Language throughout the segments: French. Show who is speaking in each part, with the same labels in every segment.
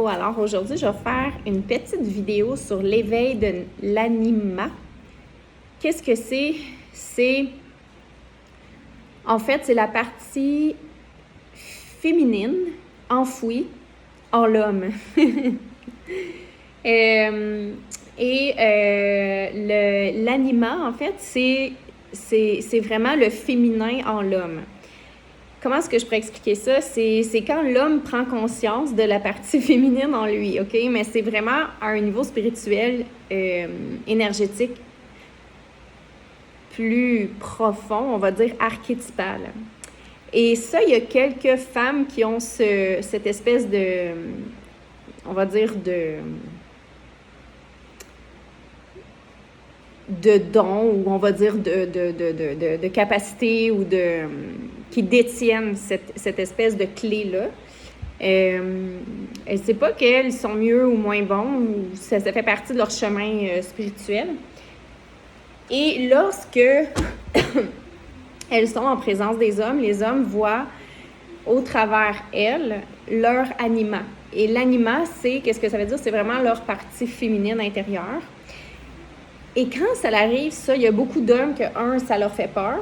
Speaker 1: Allô, alors aujourd'hui, je vais faire une petite vidéo sur l'éveil de l'anima. Qu'est-ce que c'est? En fait, c'est la partie féminine enfouie en l'homme. L'anima, en fait, c'est vraiment le féminin en l'homme. Comment est-ce que je pourrais expliquer ça? C'est quand l'homme prend conscience de la partie féminine en lui, OK? Mais c'est vraiment à un niveau spirituel, énergétique, plus profond, on va dire archétypal. Et ça, il y a quelques femmes qui ont cette espèce de, on va dire, de don, ou on va dire de capacité, ou qui détiennent cette espèce de clé-là. Elle ne sait pas qu'elles sont mieux ou moins bons, ou ça fait partie de leur chemin spirituel. Et lorsque elles sont en présence des hommes, les hommes voient au travers elles leur anima. Et l'anima, qu'est-ce que ça veut dire? C'est vraiment leur partie féminine intérieure. Et quand ça arrive, ça, il y a beaucoup d'hommes que, 1, ça leur fait peur,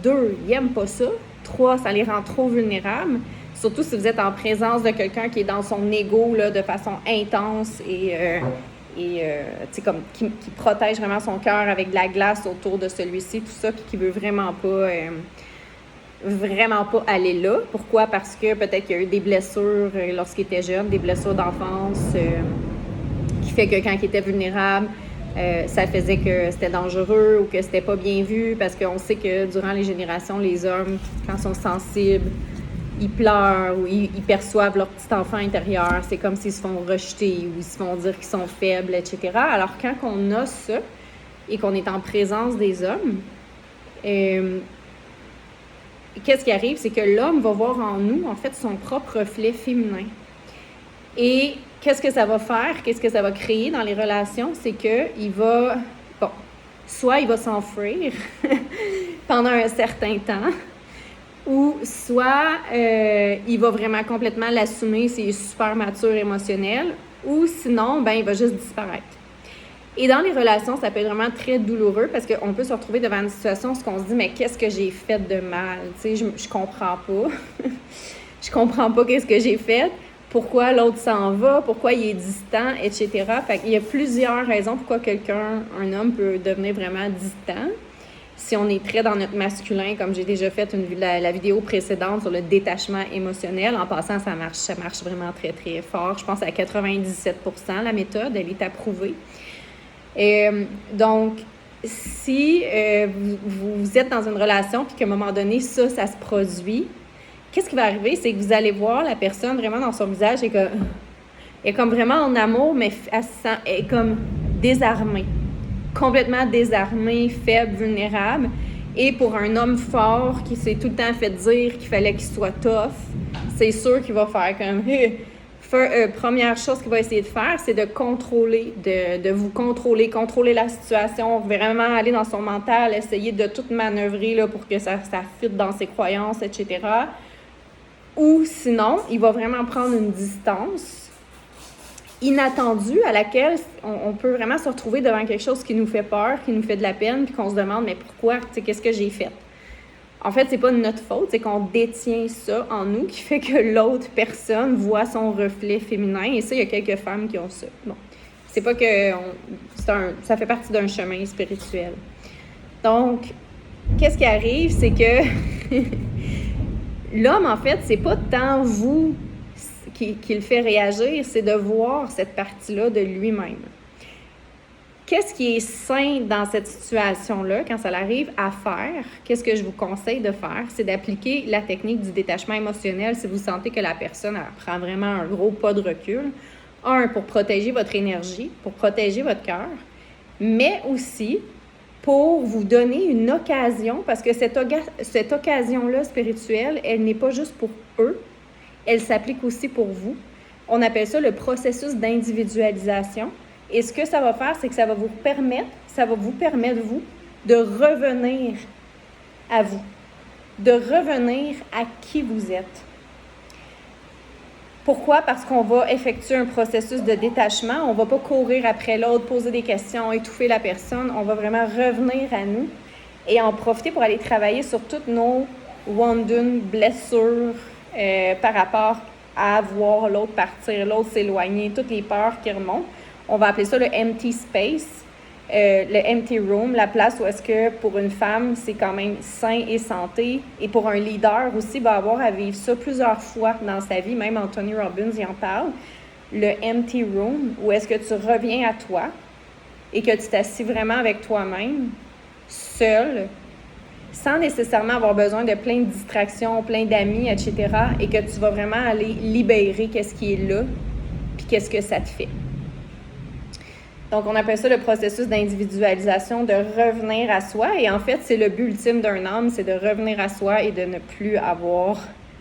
Speaker 1: 2, ils n'aiment pas ça, 3, ça les rend trop vulnérables, surtout si vous êtes en présence de quelqu'un qui est dans son ego là, de façon intense et comme qui protège vraiment son cœur avec de la glace autour de celui-ci, tout ça, puis qui veut vraiment pas aller là. Pourquoi? Parce que peut-être qu'il y a eu des blessures lorsqu'il était jeune, des blessures d'enfance qui fait que quand il était vulnérable, ça faisait que c'était dangereux ou que c'était pas bien vu, parce qu'on sait que durant les générations, les hommes, quand ils sont sensibles, ils pleurent ou ils perçoivent leur petit enfant intérieur. C'est comme s'ils se font rejeter ou ils se font dire qu'ils sont faibles, etc. Alors, quand on a ça et qu'on est en présence des hommes, qu'est-ce qui arrive? C'est que l'homme va voir en nous, en fait, son propre reflet féminin. Et qu'est-ce que ça va faire? Qu'est-ce que ça va créer dans les relations? C'est qu'il va, soit il va s'enfuir pendant un certain temps, ou soit il va vraiment complètement l'assumer, c'est super mature émotionnel, ou sinon, il va juste disparaître. Et dans les relations, ça peut être vraiment très douloureux parce qu'on peut se retrouver devant une situation où on se dit « mais qu'est-ce que j'ai fait de mal? » Tu sais, je comprends pas. Je comprends pas qu'est-ce que j'ai fait. Pourquoi l'autre s'en va, pourquoi il est distant, etc. Fait qu'il y a plusieurs raisons pourquoi un homme peut devenir vraiment distant. Si on est très dans notre masculin, comme j'ai déjà fait la vidéo précédente sur le détachement émotionnel, en passant, ça marche vraiment très, très fort. Je pense à 97%, la méthode, elle est approuvée. Donc, si vous êtes dans une relation puis qu'à un moment donné, ça se produit, qu'est-ce qui va arriver? C'est que vous allez voir la personne vraiment dans son visage et elle est comme vraiment en amour, mais elle est comme désarmée. Complètement désarmée, faible, vulnérable. Et pour un homme fort qui s'est tout le temps fait dire qu'il fallait qu'il soit tough, c'est sûr qu'il va faire comme... première chose qu'il va essayer de faire, c'est de contrôler, de vous contrôler la situation, vraiment aller dans son mental, essayer de tout manœuvrer là, pour que ça fitte dans ses croyances, etc. Ou sinon, il va vraiment prendre une distance inattendue à laquelle on peut vraiment se retrouver devant quelque chose qui nous fait peur, qui nous fait de la peine, puis qu'on se demande « mais pourquoi? Qu'est-ce que j'ai fait? » En fait, c'est pas de notre faute, c'est qu'on détient ça en nous qui fait que l'autre personne voit son reflet féminin. Et ça, il y a quelques femmes qui ont ça. Bon, c'est pas que... ça fait partie d'un chemin spirituel. Donc, qu'est-ce qui arrive? C'est que l'homme, en fait, c'est pas tant vous qui le fait réagir, c'est de voir cette partie-là de lui-même. Qu'est-ce qui est sain dans cette situation-là, quand ça arrive à faire? Qu'est-ce que je vous conseille de faire? C'est d'appliquer la technique du détachement émotionnel si vous sentez que la personne prend vraiment un gros pas de recul. Pour protéger votre énergie, pour protéger votre cœur, mais aussi pour vous donner une occasion, parce que cette occasion-là spirituelle, elle n'est pas juste pour eux, elle s'applique aussi pour vous. On appelle ça le processus d'individualisation. Et ce que ça va faire, c'est que ça va vous permettre, vous, de revenir à vous, de revenir à qui vous êtes. Pourquoi? Parce qu'on va effectuer un processus de détachement. On ne va pas courir après l'autre, poser des questions, étouffer la personne. On va vraiment revenir à nous et en profiter pour aller travailler sur toutes nos wounds, blessures par rapport à voir l'autre partir, l'autre s'éloigner, toutes les peurs qui remontent. On va appeler ça le empty space, le empty room, la place où est-ce que pour une femme, c'est quand même sain et santé. Et pour un leader aussi, va avoir à vivre ça plusieurs fois dans sa vie. Même Anthony Robbins, il en parle. Le empty room, où est-ce que tu reviens à toi et que tu t'assis vraiment avec toi-même, seul, sans nécessairement avoir besoin de plein de distractions, plein d'amis, etc. Et que tu vas vraiment aller libérer qu'est-ce qui est là, puis qu'est-ce que ça te fait. Donc, on appelle ça le processus d'individualisation, de revenir à soi. Et en fait, c'est le but ultime d'un âme, c'est de revenir à soi et de ne plus avoir,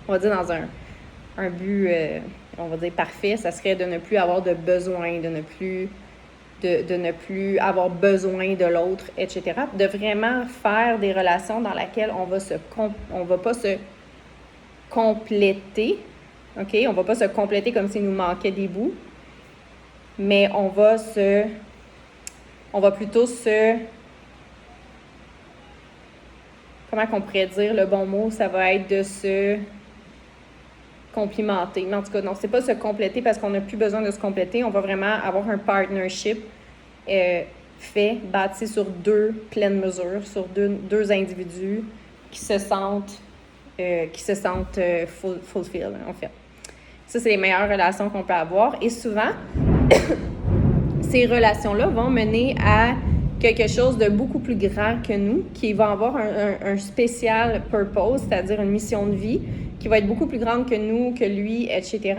Speaker 1: on va dire dans un but, on va dire parfait, ça serait de ne plus avoir de besoin, de ne plus avoir besoin de l'autre, etc. De vraiment faire des relations dans lesquelles on va pas se compléter, OK? On va pas se compléter comme s'il nous manquait des bouts, mais on va plutôt comment qu'on pourrait dire le bon mot, ça va être de se complimenter. Mais en tout cas, non, c'est pas se compléter parce qu'on n'a plus besoin de se compléter. On va vraiment avoir un partnership bâti sur deux pleines mesures, sur deux individus qui se sentent fulfilled, en fait. Ça, c'est les meilleures relations qu'on peut avoir. Et souvent, ces relations-là vont mener à quelque chose de beaucoup plus grand que nous, qui va avoir un spécial purpose, c'est-à-dire une mission de vie, qui va être beaucoup plus grande que nous, que lui, etc.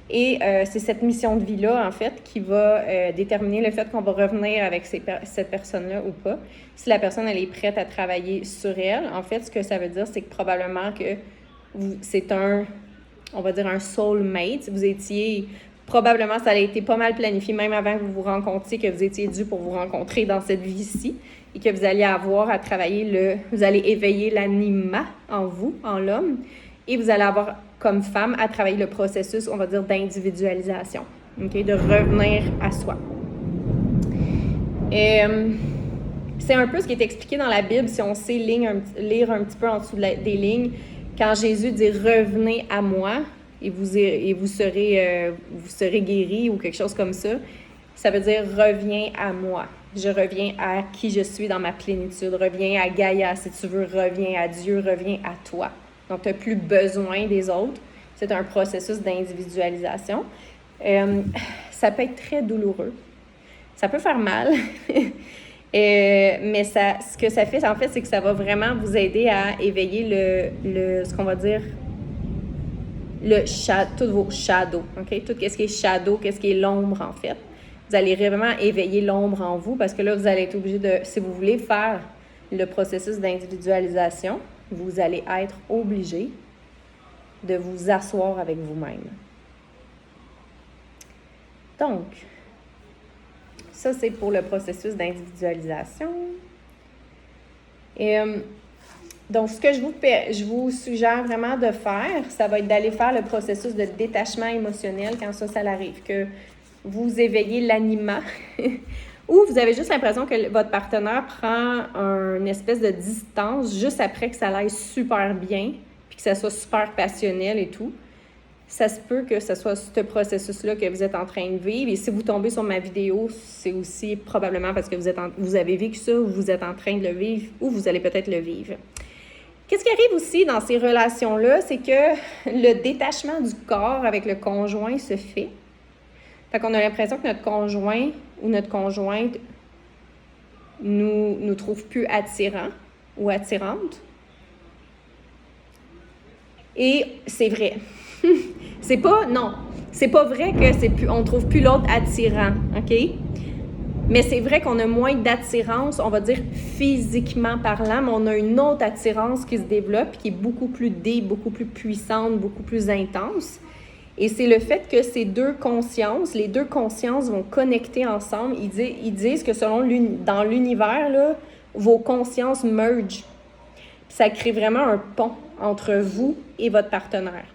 Speaker 1: Et c'est cette mission de vie-là, en fait, qui va déterminer le fait qu'on va revenir avec cette personne-là ou pas. Si la personne, elle est prête à travailler sur elle, en fait, ce que ça veut dire, c'est que probablement que c'est on va dire un soulmate. Vous étiez... Probablement, ça a été pas mal planifié, même avant que vous vous rencontriez, que vous étiez dû pour vous rencontrer dans cette vie-ci et que vous allez avoir à travailler vous allez éveiller l'anima en vous, en l'homme, et vous allez avoir, comme femme, à travailler le processus, on va dire, d'individualisation, okay? De revenir à soi. C'est un peu ce qui est expliqué dans la Bible, si on sait lire un petit peu en dessous des lignes, quand Jésus dit « revenez à moi », et vous serez guéri ou quelque chose comme ça. Ça veut dire « reviens à moi ». Je reviens à qui je suis dans ma plénitude. Reviens à Gaïa, si tu veux. Reviens à Dieu. Reviens à toi. Donc, tu n'as plus besoin des autres. C'est un processus d'individualisation. Ça peut être très douloureux. Ça peut faire mal. Mais ce que ça fait, en fait, c'est que ça va vraiment vous aider à éveiller ce qu'on va dire... tous vos shadows, OK? Tout ce qui est shadow, qu'est-ce qui est l'ombre, en fait. Vous allez vraiment éveiller l'ombre en vous parce que là, vous allez être obligé si vous voulez faire le processus d'individualisation, vous allez être obligé de vous asseoir avec vous-même. Donc, ça, c'est pour le processus d'individualisation. Donc, ce que je vous suggère vraiment de faire, ça va être d'aller faire le processus de détachement émotionnel quand ça arrive, que vous éveillez l'anima, ou vous avez juste l'impression que votre partenaire prend une espèce de distance juste après que ça aille super bien, puis que ça soit super passionnel et tout. Ça se peut que ce soit ce processus-là que vous êtes en train de vivre. Et si vous tombez sur ma vidéo, c'est aussi probablement parce que vous avez vécu ça, ou vous êtes en train de le vivre, ou vous allez peut-être le vivre. Qu'est-ce qui arrive aussi dans ces relations-là, c'est que le détachement du corps avec le conjoint se fait. Fait qu'on a l'impression que notre conjoint ou notre conjointe nous trouve plus attirant ou attirante. Et c'est vrai. C'est pas vrai que on trouve plus l'autre attirant, OK? Mais c'est vrai qu'on a moins d'attirance, on va dire physiquement parlant, mais on a une autre attirance qui se développe, qui est beaucoup plus deep, beaucoup plus puissante, beaucoup plus intense. Et c'est le fait que les deux consciences vont connecter ensemble. Ils disent que dans l'univers, là, vos consciences mergent. Ça crée vraiment un pont entre vous et votre partenaire.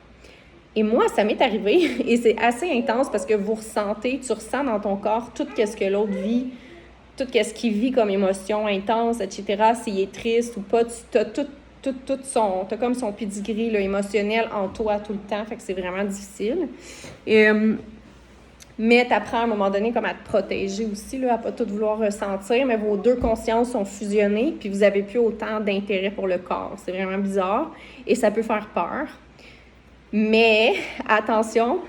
Speaker 1: Et moi, ça m'est arrivé et c'est assez intense parce que tu ressens dans ton corps tout ce que l'autre vit, tout ce qu'il vit comme émotion intense, etc. S'il est triste ou pas, tu as t'as comme son pedigree là, émotionnel en toi tout le temps, fait que c'est vraiment difficile. Mais tu apprends à un moment donné comme à te protéger aussi, là, à pas tout vouloir ressentir, mais vos deux consciences sont fusionnées, puis vous avez plus autant d'intérêt pour le corps. C'est vraiment bizarre et ça peut faire peur. Mais attention,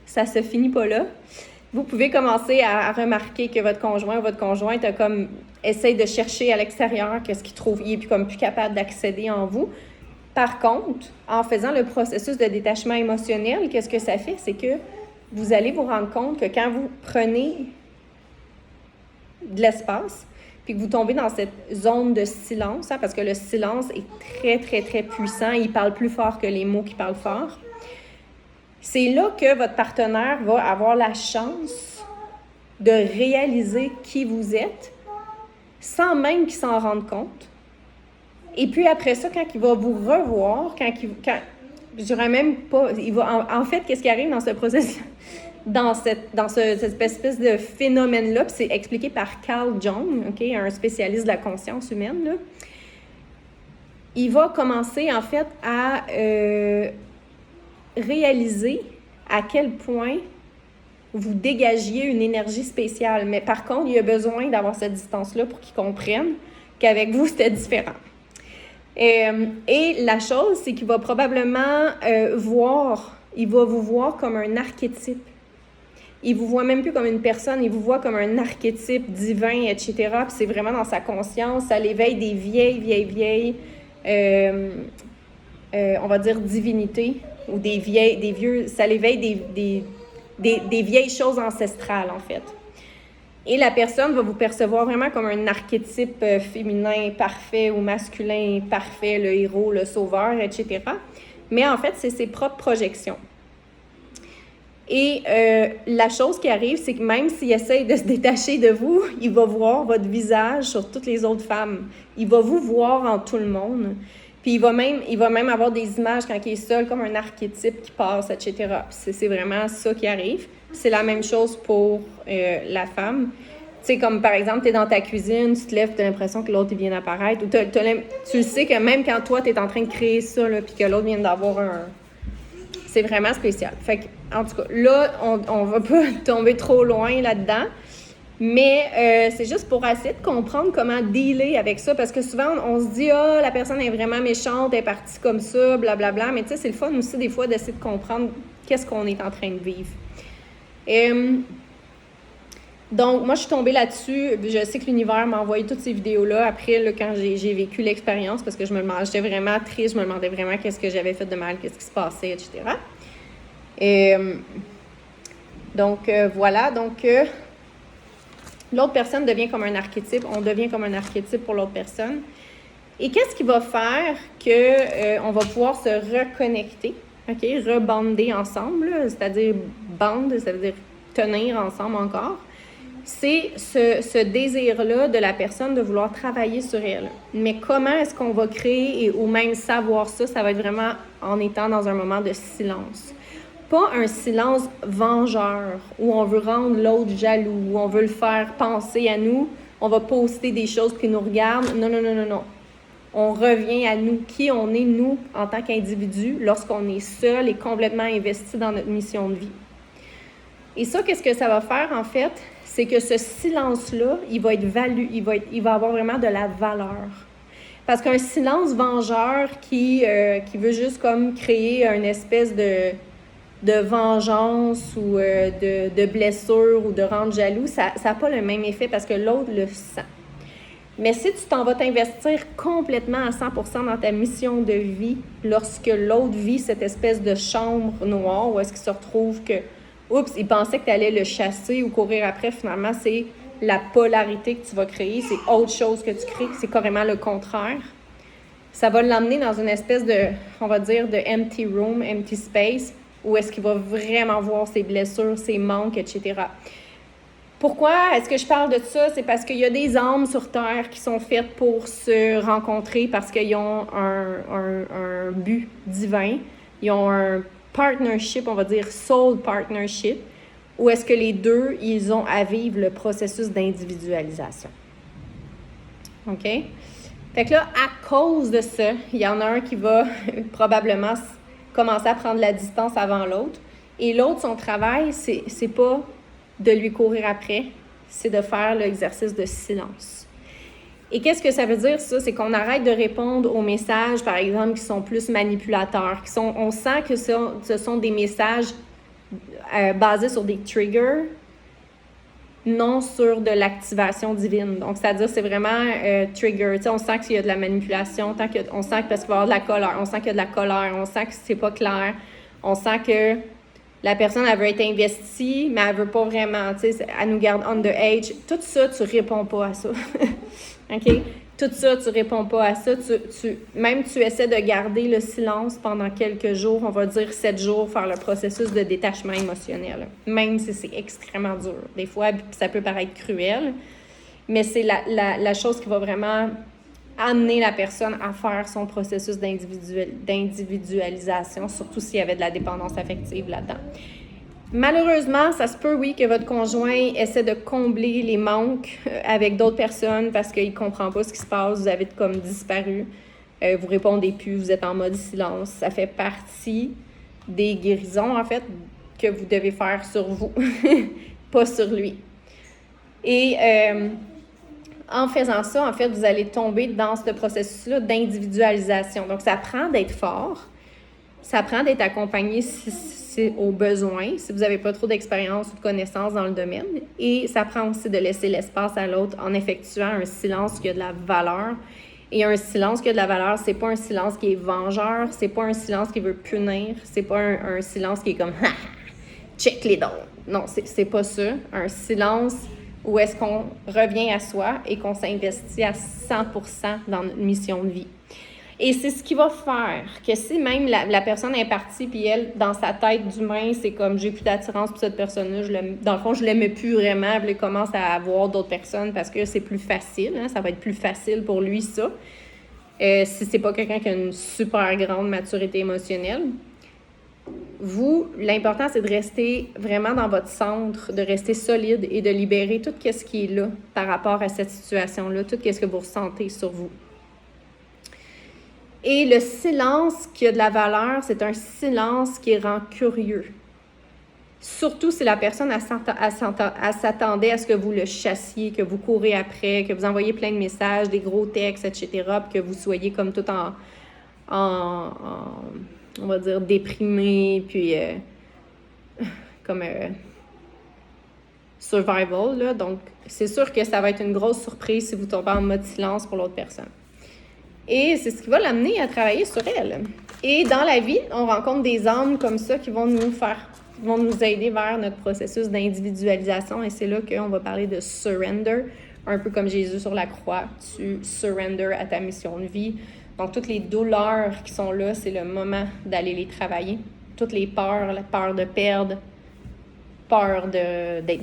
Speaker 1: ça se finit pas là. Vous pouvez commencer à remarquer que votre conjoint ou votre conjointe essaye de chercher à l'extérieur qu'est-ce qu'il trouve, il est plus capable d'accéder en vous. Par contre, en faisant le processus de détachement émotionnel, qu'est-ce que ça fait? C'est que vous allez vous rendre compte que quand vous prenez de l'espace, puis que vous tombez dans cette zone de silence, parce que le silence est très, très, très puissant, il parle plus fort que les mots qui parlent fort. C'est là que votre partenaire va avoir la chance de réaliser qui vous êtes sans même qu'il s'en rende compte. Et puis après ça, quand il va vous revoir, je dirais même pas, en fait, qu'est-ce qui arrive dans ce processus, dans cette espèce de phénomène-là, puis c'est expliqué par Carl Jung, un spécialiste de la conscience humaine, là. Il va commencer en fait à réaliser à quel point vous dégagiez une énergie spéciale. Mais par contre, il a besoin d'avoir cette distance-là pour qu'il comprenne qu'avec vous, c'était différent. Et la chose, c'est qu'il va probablement il va vous voir comme un archétype. Il vous voit même plus comme une personne, il vous voit comme un archétype divin, etc. Puis c'est vraiment dans sa conscience, ça l'éveille des vieilles, on va dire divinités, ou ça l'éveille des vieilles choses ancestrales, en fait. Et la personne va vous percevoir vraiment comme un archétype féminin parfait ou masculin parfait, le héros, le sauveur, etc. Mais en fait, c'est ses propres projections. Et la chose qui arrive, c'est que même s'il essaye de se détacher de vous, il va voir votre visage sur toutes les autres femmes. Il va vous voir en tout le monde. Puis il va même avoir des images quand il est seul, comme un archétype qui passe, etc. C'est vraiment ça qui arrive. C'est la même chose pour la femme. Tu sais, comme par exemple, tu es dans ta cuisine, tu te lèves, tu as l'impression que l'autre il vient d'apparaître. Ou tu le sais que même quand toi, tu es en train de créer ça, là, puis que l'autre vient d'avoir c'est vraiment spécial. Fait que, en tout cas, là, on va pas tomber trop loin là-dedans. Mais c'est juste pour essayer de comprendre comment dealer avec ça. Parce que souvent, on se dit, la personne est vraiment méchante, elle est partie comme ça, blablabla. Mais tu sais, c'est le fun aussi des fois d'essayer de comprendre qu'est-ce qu'on est en train de vivre. Donc, moi, je suis tombée là-dessus. Je sais que l'univers m'a envoyé toutes ces vidéos-là. Après, là, quand j'ai vécu l'expérience, parce que j'étais vraiment triste, je me demandais vraiment qu'est-ce que j'avais fait de mal, qu'est-ce qui se passait, etc. Donc, voilà. Donc, l'autre personne devient comme un archétype. On devient comme un archétype pour l'autre personne. Et qu'est-ce qui va faire qu'on va pouvoir se reconnecter, rebander ensemble, c'est-à-dire bande, ça veut dire tenir ensemble encore. C'est ce désir-là de la personne de vouloir travailler sur elle. Mais comment est-ce qu'on va créer ou même savoir ça? Ça va être vraiment en étant dans un moment de silence. Pas un silence vengeur où on veut rendre l'autre jaloux, où on veut le faire penser à nous, on va poster des choses qui nous regardent. Non. On revient à nous, qui on est, nous, en tant qu'individu, lorsqu'on est seul et complètement investi dans notre mission de vie. Et ça, qu'est-ce que ça va faire, en fait? C'est que ce silence-là, il va avoir vraiment de la valeur. Parce qu'un silence vengeur qui veut juste comme créer une espèce de vengeance ou de blessure ou de rendre jaloux, ça n'a pas le même effet parce que l'autre le sent. Mais si tu t'en vas t'investir complètement à 100% dans ta mission de vie, lorsque l'autre vit cette espèce de chambre noire où est-ce qu'il se retrouve que, il pensait que tu allais le chasser ou courir après, finalement, c'est la polarité que tu vas créer, c'est autre chose que tu crées, c'est carrément le contraire. Ça va l'emmener dans une espèce de, on va dire, de empty room, empty space, où est-ce qu'il va vraiment voir ses blessures, ses manques, etc. Pourquoi est-ce que je parle de ça? C'est parce qu'il y a des âmes sur Terre qui sont faites pour se rencontrer parce qu'ils ont un but divin. Ils ont partnership, on va dire soul partnership, ou est-ce que les deux, ils ont à vivre le processus d'individualisation? OK? Fait que là, à cause de ça, il y en a un qui va probablement commencer à prendre la distance avant l'autre. Et l'autre, son travail, c'est pas de lui courir après, c'est de faire l'exercice de silence. Et qu'est-ce que ça veut dire, ça? C'est qu'on arrête de répondre aux messages, par exemple, qui sont plus manipulateurs. On sent que ce sont des messages basés sur des triggers, non sur de l'activation divine. Donc, c'est-à-dire, c'est vraiment trigger. Tu sais, on sent qu'il y a de la manipulation, on sent que parce qu'il va y avoir de la colère, on sent qu'il y a de la colère, on sent que c'est pas clair, on sent que la personne, elle veut être investie, mais elle veut pas vraiment, tu sais, elle nous garde on the edge. Tout ça, tu réponds pas à ça. OK? Tout ça, tu réponds pas à ça. Même tu essaies de garder le silence pendant quelques jours, on va dire 7 jours, faire le processus de détachement émotionnel. Même si c'est extrêmement dur. Des fois, ça peut paraître cruel, mais c'est la chose qui va vraiment amener la personne à faire son processus d'individualisation, surtout s'il y avait de la dépendance affective là-dedans. Malheureusement, ça se peut, oui, que votre conjoint essaie de combler les manques avec d'autres personnes parce qu'il ne comprend pas ce qui se passe, vous avez comme disparu, vous répondez plus, vous êtes en mode silence. Ça fait partie des guérisons, en fait, que vous devez faire sur vous, pas sur lui. Et en faisant ça, en fait, vous allez tomber dans ce processus-là d'individualisation. Donc, ça prend d'être fort, ça prend d'être accompagné si c'est au besoin, si vous n'avez pas trop d'expérience ou de connaissances dans le domaine. Et ça prend aussi de laisser l'espace à l'autre en effectuant un silence qui a de la valeur. Et un silence qui a de la valeur, c'est pas un silence qui est vengeur, c'est pas un silence qui veut punir, c'est pas un silence qui est comme « check les dons ». Non, c'est pas ça. Un silence où est-ce qu'on revient à soi et qu'on s'investit à 100% dans notre mission de vie. Et c'est ce qui va faire que si même la personne est partie, puis elle, dans sa tête d'humain, c'est comme j'ai plus d'attirance pour cette personne-là, dans le fond, je l'aimais plus vraiment, puis il commence à avoir d'autres personnes parce que c'est plus facile, hein, ça va être plus facile pour lui, ça. Si c'est pas quelqu'un qui a une super grande maturité émotionnelle. Vous, l'important, c'est de rester vraiment dans votre centre, de rester solide et de libérer tout ce qui est là par rapport à cette situation-là, tout ce que vous ressentez sur vous. Et le silence qui a de la valeur, c'est un silence qui rend curieux. Surtout si la personne elle s'attendait à ce que vous le chassiez, que vous courez après, que vous envoyez plein de messages, des gros textes, etc., puis que vous soyez comme tout en on va dire, déprimé, puis survival, là. Donc, c'est sûr que ça va être une grosse surprise si vous tombez en mode silence pour l'autre personne. Et c'est ce qui va l'amener à travailler sur elle. Et dans la vie, on rencontre des âmes comme ça qui vont nous aider vers notre processus d'individualisation. Et c'est là qu'on va parler de surrender, un peu comme Jésus sur la croix. Tu surrender à ta mission de vie. Donc, toutes les douleurs qui sont là, c'est le moment d'aller les travailler. Toutes les peurs, la peur de perdre, peur d'être,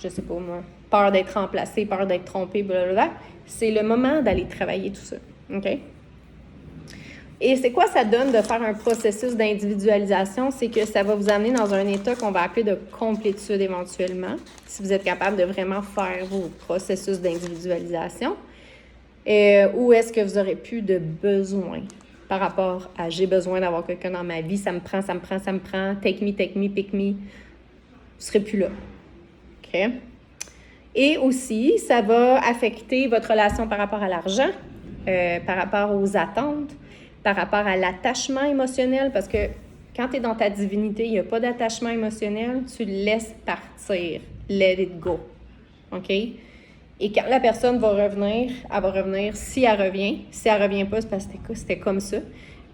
Speaker 1: je sais pas moi, peur d'être remplacé, peur d'être trompé, blablabla. C'est le moment d'aller travailler tout ça. OK? Et c'est quoi ça donne de faire un processus d'individualisation? C'est que ça va vous amener dans un état qu'on va appeler de complétude éventuellement, si vous êtes capable de vraiment faire vos processus d'individualisation. Où est-ce que vous aurez plus de besoin par rapport à j'ai besoin d'avoir quelqu'un dans ma vie, ça me prend, take me, pick me. Vous serez plus là. OK? Et aussi, ça va affecter votre relation par rapport à l'argent, par rapport aux attentes, par rapport à l'attachement émotionnel, parce que quand tu es dans ta divinité, il n'y a pas d'attachement émotionnel, tu le laisses partir. Let it go. OK? Et quand la personne va revenir, elle va revenir si elle revient. Si elle revient pas, c'est parce que c'était comme ça.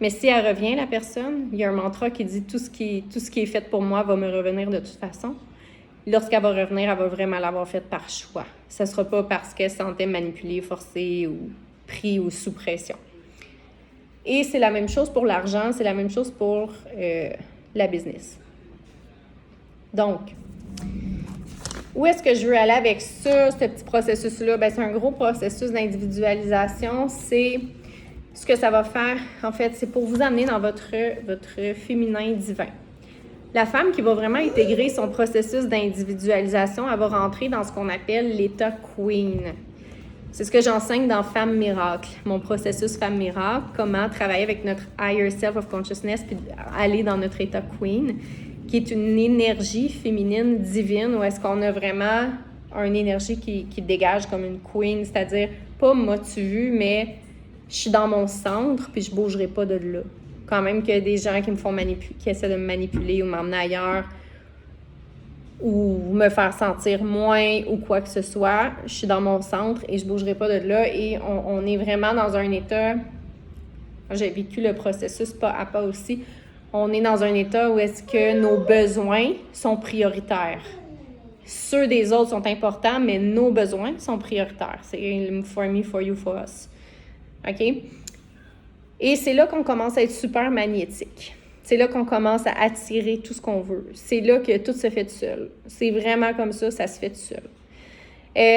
Speaker 1: Mais si elle revient, la personne, il y a un mantra qui dit tout ce qui est fait pour moi va me revenir de toute façon. Lorsqu'elle va revenir, elle va vraiment l'avoir fait par choix. Ce ne sera pas parce qu'elle se sentait manipulée, forcée ou pris ou sous pression. Et c'est la même chose pour l'argent, c'est la même chose pour la business. Donc, où est-ce que je veux aller avec ça, ce petit processus-là? Bien, c'est un gros processus d'individualisation. C'est ce que ça va faire, en fait, c'est pour vous amener dans votre féminin divin. La femme qui va vraiment intégrer son processus d'individualisation, elle va rentrer dans ce qu'on appelle l'état queen. C'est ce que j'enseigne dans Femme Miracle, mon processus Femme Miracle, comment travailler avec notre higher self of consciousness puis aller dans notre état queen, qui est une énergie féminine divine où est-ce qu'on a vraiment une énergie qui dégage comme une queen, c'est-à-dire pas m'as-tu vu, mais je suis dans mon centre puis je bougerai pas de là. Quand même qu'il y a des gens qui me font qui essaient de me manipuler ou m'emmener ailleurs ou me faire sentir moins ou quoi que ce soit, je suis dans mon centre et je bougerai pas de là et on est vraiment dans un état, j'ai vécu le processus pas à pas aussi, on est dans un état où est-ce que nos besoins sont prioritaires. Ceux des autres sont importants, mais nos besoins sont prioritaires. C'est for me, for you, for us. OK? Et c'est là qu'on commence à être super magnétique. C'est là qu'on commence à attirer tout ce qu'on veut. C'est là que tout se fait tout seul. C'est vraiment comme ça se fait tout seul.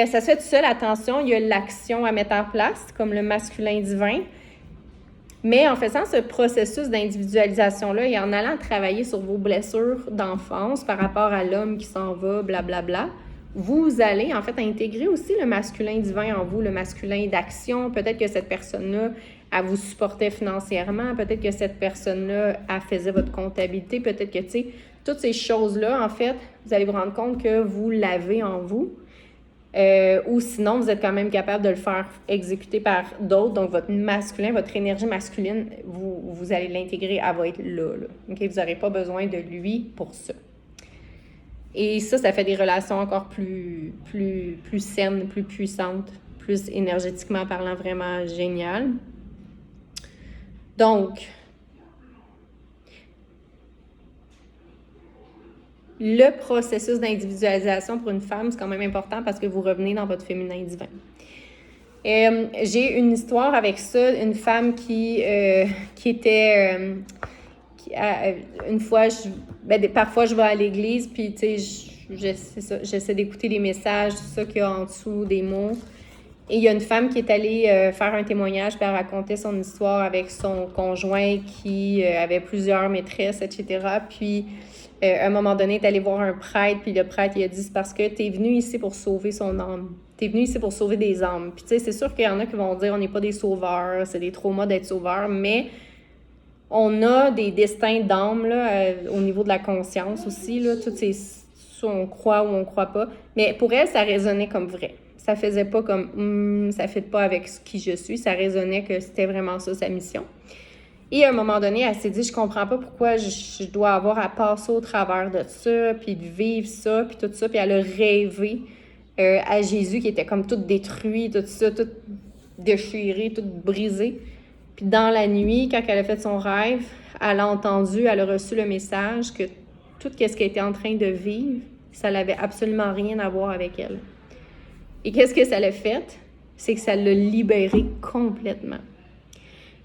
Speaker 1: Ça se fait tout seul, attention, il y a l'action à mettre en place, comme le masculin divin. Mais en faisant ce processus d'individualisation-là et en allant travailler sur vos blessures d'enfance par rapport à l'homme qui s'en va, blablabla, vous allez en fait intégrer aussi le masculin divin en vous, le masculin d'action. Peut-être que cette personne-là, elle vous supportait financièrement. Peut-être que cette personne-là, elle faisait votre comptabilité. Peut-être que, tu sais, toutes ces choses-là, en fait, vous allez vous rendre compte que vous l'avez en vous. Ou sinon, vous êtes quand même capable de le faire exécuter par d'autres. Donc, votre masculin, votre énergie masculine, vous allez l'intégrer, elle va être là. Okay? Vous n'aurez pas besoin de lui pour ça. Et ça fait des relations encore plus saines, plus puissantes, plus énergétiquement parlant, vraiment génial. Donc, le processus d'individualisation pour une femme, c'est quand même important parce que vous revenez dans votre féminin divin. J'ai une histoire avec ça, une femme qui était... une fois, parfois je vais à l'église, puis tu sais, j'essaie d'écouter les messages, tout ça qu'il y a en dessous des mots. Et il y a une femme qui est allée faire un témoignage, puis elle racontait son histoire avec son conjoint qui avait plusieurs maîtresses, etc. Puis, à un moment donné, elle est allée voir un prêtre, puis le prêtre, il a dit, c'est parce que tu es venu ici pour sauver son âme. Tu es venu ici pour sauver des âmes. Puis, tu sais, c'est sûr qu'il y en a qui vont dire, on n'est pas des sauveurs, c'est des traumas d'être sauveurs, mais on a des destins d'âme, là, au niveau de la conscience aussi, là, toutes ces, soit on croit ou on croit pas. Mais pour elle, ça résonnait comme vrai. Ça faisait pas comme ça ne fit pas avec qui je suis. Ça résonnait que c'était vraiment ça, sa mission. Et à un moment donné, elle s'est dit, je comprends pas pourquoi je dois avoir à passer au travers de ça, puis de vivre ça, puis tout ça. Puis elle a rêvé à Jésus qui était comme tout détruit, tout ça, tout déchiré, tout brisé. Puis dans la nuit, quand elle a fait son rêve, elle a entendu, elle a reçu le message que tout ce qu'elle était en train de vivre, ça n'avait absolument rien à voir avec elle. Et qu'est-ce que ça l'a fait? C'est que ça l'a libérée complètement.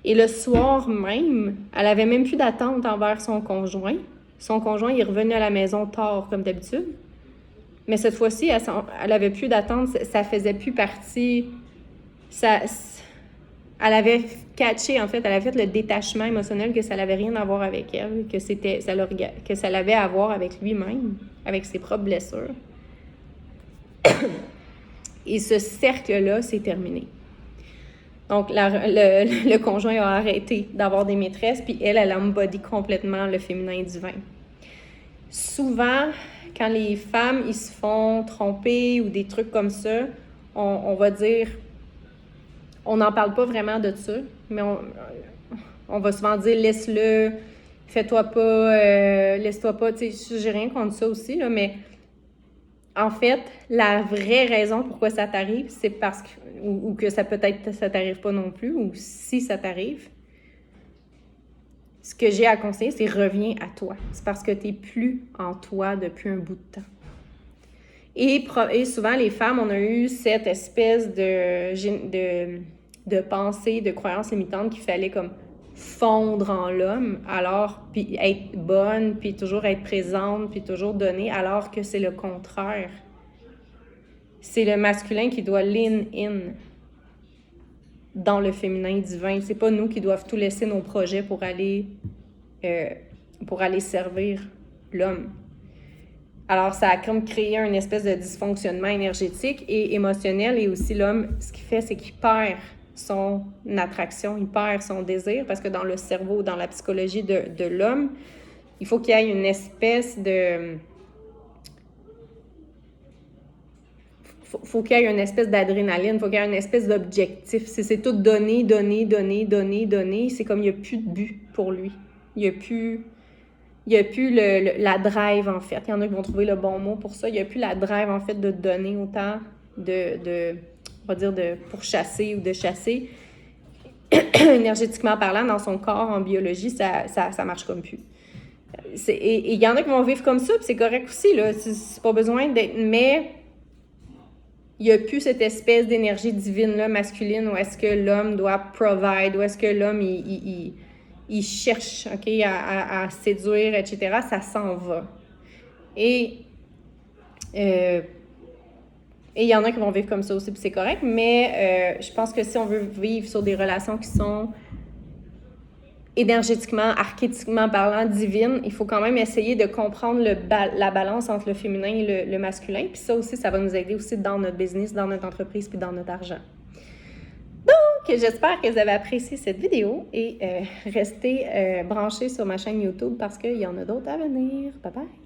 Speaker 1: Et le soir même, elle avait même plus d'attente envers son conjoint. Son conjoint, il est revenu à la maison tard, comme d'habitude. Mais cette fois-ci, elle avait plus d'attente, ça faisait plus partie... elle avait catché, en fait, elle avait fait le détachement émotionnel que ça n'avait rien à voir avec elle, que ça l'avait à voir avec lui-même, avec ses propres blessures. Et ce cercle-là, c'est terminé. Donc, le conjoint a arrêté d'avoir des maîtresses, puis elle embody complètement le féminin divin. Souvent, quand les femmes, ils se font tromper ou des trucs comme ça, on va dire, on n'en parle pas vraiment de ça, mais on va souvent dire, laisse-le, fais-toi pas, laisse-toi pas, tu sais, j'ai rien contre ça aussi, là, mais en fait, la vraie raison pourquoi ça t'arrive, c'est parce que, ou que ça peut-être ça t'arrive pas non plus, ou si ça t'arrive, ce que j'ai à conseiller, c'est reviens à toi. C'est parce que tu n'es plus en toi depuis un bout de temps. Et souvent, les femmes, on a eu cette espèce de pensée, de croyance limitante qu'il fallait comme fondre en l'homme, alors, puis être bonne, puis toujours être présente, puis toujours donner, alors que c'est le contraire. C'est le masculin qui doit lean in dans le féminin divin. C'est pas nous qui doivent tout laisser nos projets pour aller servir l'homme. Alors, ça a comme créé une espèce de dysfonctionnement énergétique et émotionnel. Et aussi, l'homme, ce qu'il fait, c'est qu'il perd son attraction, il perd son désir, parce que dans le cerveau, dans la psychologie de l'homme, il faut qu'il y ait une espèce de... faut qu'il y ait une espèce d'adrénaline, il faut qu'il y ait une espèce d'objectif. Si c'est tout donner, c'est comme il n'y a plus de but pour lui. Il n'y a plus la drive, en fait. Il y en a qui vont trouver le bon mot pour ça. Il n'y a plus la drive, en fait, de donner autant on va dire, de pourchasser ou de chasser. Énergétiquement parlant, dans son corps, en biologie, ça marche comme plus. Et il y en a qui vont vivre comme ça, puis c'est correct aussi, là. C'est pas besoin d'être... Mais il n'y a plus cette espèce d'énergie divine-là, masculine, où est-ce que l'homme doit provide, où est-ce que l'homme, il cherche, OK, à séduire, etc. Ça s'en va. Et il y en a qui vont vivre comme ça aussi, puis c'est correct, mais je pense que si on veut vivre sur des relations qui sont énergétiquement, archétypiquement parlant, divines, il faut quand même essayer de comprendre la balance entre le féminin et le masculin. Puis ça aussi, ça va nous aider aussi dans notre business, dans notre entreprise, puis dans notre argent. Donc, j'espère que vous avez apprécié cette vidéo et restez branchés sur ma chaîne YouTube parce qu'il y en a d'autres à venir. Bye bye!